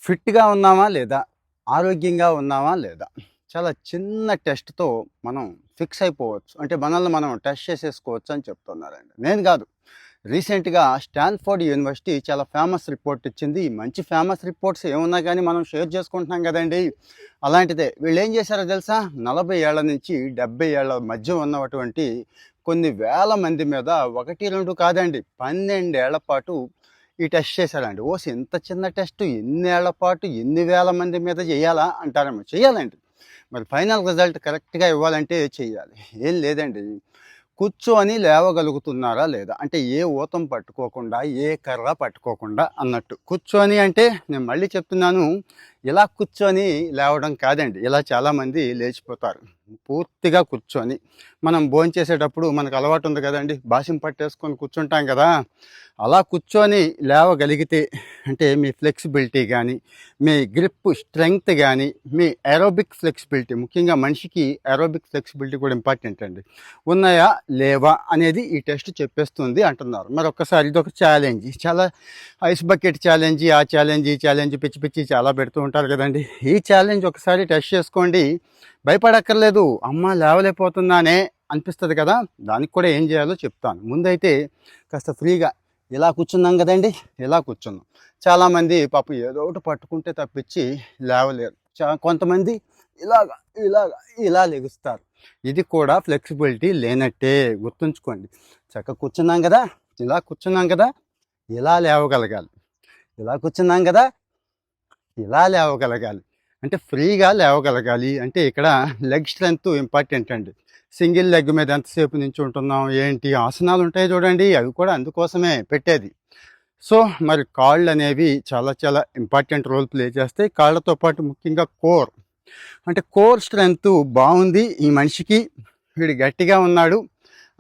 ఫిట్‌గా ఉన్నామా లేదా? ఆరోగ్యంగా ఉన్నామా లేదా? చాలా చిన్న టెస్ట్‌తో మనం ఫిక్స్ అయిపోవచ్చు. అంటే మనల్ని మనం టెస్ట్ చేసేసుకోవచ్చు అని చెప్తున్నారండి. నేను కాదు. రీసెంట్‌గా స్టాన్ఫోర్డ్ యూనివర్సిటీ చాలా ఫేమస్ రిపోర్ట్ ఇచ్చింది. మంచి ఫేమస్ రిపోర్ట్స్ ఏమున్నా గానీ మనం షేర్ చేసుకుంటున్నాం గదండీ! అలాంటిదే వీళ్ళేం చేశారో తెలుసా? 40 ఏళ్ల నుంచి 70 ఏళ్ల మధ్య ఉన్నటువంటి కొన్ని వేల మంది మీద 1, 2 కాదండి 12 ఏళ్ల పాటు ఈ టెస్ట్ చేశారండి. ఓసి ఇంత చిన్న టెస్ట్ ఎన్నేళ్ల పాటు ఎన్ని వేల మంది మీద చేయాలా అంటారేమో. చేయాలండి. మరి ఫైనల్ రిజల్ట్ కరెక్ట్‌గా ఇవ్వాలంటే చేయాలి. ఏం లేదండి. కూర్చొని లేవగలుగుతున్నారా లేదా? అంటే ఏ ఊతం పట్టుకోకుండా, ఏ కర్ర పట్టుకోకుండా అన్నట్టు. కూర్చొని అంటే నేను మళ్ళీ చెప్తున్నాను, ఇలా కూర్చొని లేవడం కాదండి. ఇలా చాలామంది లేచిపోతారు. పూర్తిగా కూర్చొని. మనం భోంచేసేటప్పుడు మనకు అలవాటు ఉంది కదండీ! బాసిం పట్టేసుకొని కూర్చుంటాం కదా! అలా కూర్చొని లేవగలిగితే అంటే మీ ఫ్లెక్సిబిలిటీ గానీ, మీ గ్రిప్ స్ట్రెంగ్త్ గానీ, మీ ఏరోబిక్ ఫ్లెక్సిబిలిటీ ముఖ్యంగా మనిషికి ఏరోబిక్ ఫ్లెక్సిబిలిటీ కూడా ఇంపార్టెంట్ అండి. ఉన్నాయా? లేవా? అనేది ఈ టెస్ట్ చెప్పేస్తుంది అంటున్నారు. మరొక్కసారి ఇదొక ఛాలెంజ్. చాలా ఐస్ బకెట్ ఛాలెంజ్, ఆ ఛాలెంజ్, ఈ ఛాలెంజ్ పిచ్చి పిచ్చి చాలా పెడుతూ ఉంటారు కదండీ! ఈ ఛాలెంజ్ ఒకసారి టెస్ట్ చేసుకోండి. భయపడక్కర్లేదు. అమ్మ లేవలేకపోతున్నానే అనిపిస్తది కదా! దానికి కూడా ఏం చేయాలో చెప్తాను. ముందైతే కాస్త ఫ్రీగా ఇలా కూర్చున్నాం కదండీ! ఇలా కూర్చున్నాం. చాలామంది పాపం ఏదో ఒకటి పట్టుకుంటే తప్పించి లేవలేరు. కొంతమంది ఇలాగ, ఇలాగ, ఇలా లెగుస్తారు. ఇది కూడా ఫ్లెక్సిబిలిటీ లేనట్టే గుర్తుంచుకోండి. చక్కగా కూర్చున్నాం కదా! ఇలా కూర్చున్నాం కదా! ఇలా లేవగలగాలి. ఇలా కూర్చున్నాం కదా! ఇలా లేవగలగాలి. అంటే ఫ్రీగా లేవగలగాలి. అంటే ఇక్కడ లెగ్ స్ట్రెంత్ ఇంపార్టెంట్ అండి. సింగిల్ లెగ్ మీద ఎంతసేపు నించుంటున్నాం ఏంటి ఆసనాలు ఉంటాయి చూడండి, అవి కూడా అందుకోసమే పెట్టేది. సో మరి కాళ్ళు అనేవి చాలా చాలా ఇంపార్టెంట్ రోల్ ప్లే చేస్తాయి. కాళ్ళతో పాటు ముఖ్యంగా కోర్, అంటే కోర్ స్ట్రెంత్ బాగుంది ఈ మనిషికి, వీడు గట్టిగా ఉన్నాడు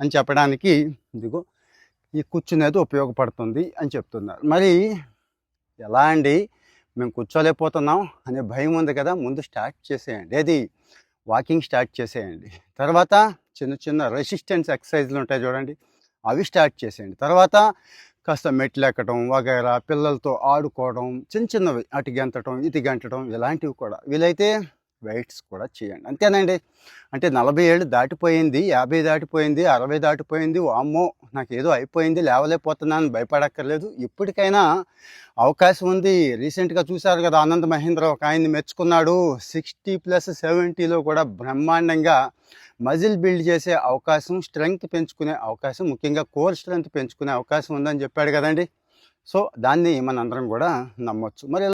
అని చెప్పడానికి ఇదిగో ఈ కూర్చునేది ఉపయోగపడుతుంది అని చెప్తున్నారు. మరి ఎలా అండి మేము కూర్చోలేకపోతున్నాం అనే భయం ఉంది కదా, ముందు స్టార్ట్ చేసేయండి. ఏది వాకింగ్ స్టార్ట్ చేసేయండి. తర్వాత చిన్న చిన్న రెసిస్టెన్స్ ఎక్సర్సైజ్లు ఉంటాయి చూడండి, అవి స్టార్ట్ చేసేయండి. తర్వాత కాస్త మెట్లు ఎక్కడం వగైరా, పిల్లలతో ఆడుకోవడం, చిన్న చిన్నవి అటు గెంతటం ఇటు గెంటడం, ఇలాంటివి కూడా వీలైతే వెయిట్స్ కూడా చేయండి. అంతేనండి. అంటే 40 ఏళ్ళు దాటిపోయింది, 50 దాటిపోయింది, 60 దాటిపోయింది, వామ్మో నాకు ఏదో అయిపోయింది లేవలేకపోతున్నాను భయపడక్కర్లేదు. ఇప్పటికైనా అవకాశం ఉంది. రీసెంట్గా చూశారు కదా, ఆనంద్ మహేంద్ర ఒక ఆయన్ని మెచ్చుకున్నాడు. 60+70లో కూడా బ్రహ్మాండంగా మజిల్ బిల్డ్ చేసే అవకాశం, స్ట్రెంగ్త్ పెంచుకునే అవకాశం, ముఖ్యంగా కోర్ స్ట్రెంగ్త్ పెంచుకునే అవకాశం ఉందని చెప్పాడు కదండి. సో దాన్ని మనందరం కూడా నమ్మొచ్చు. మరి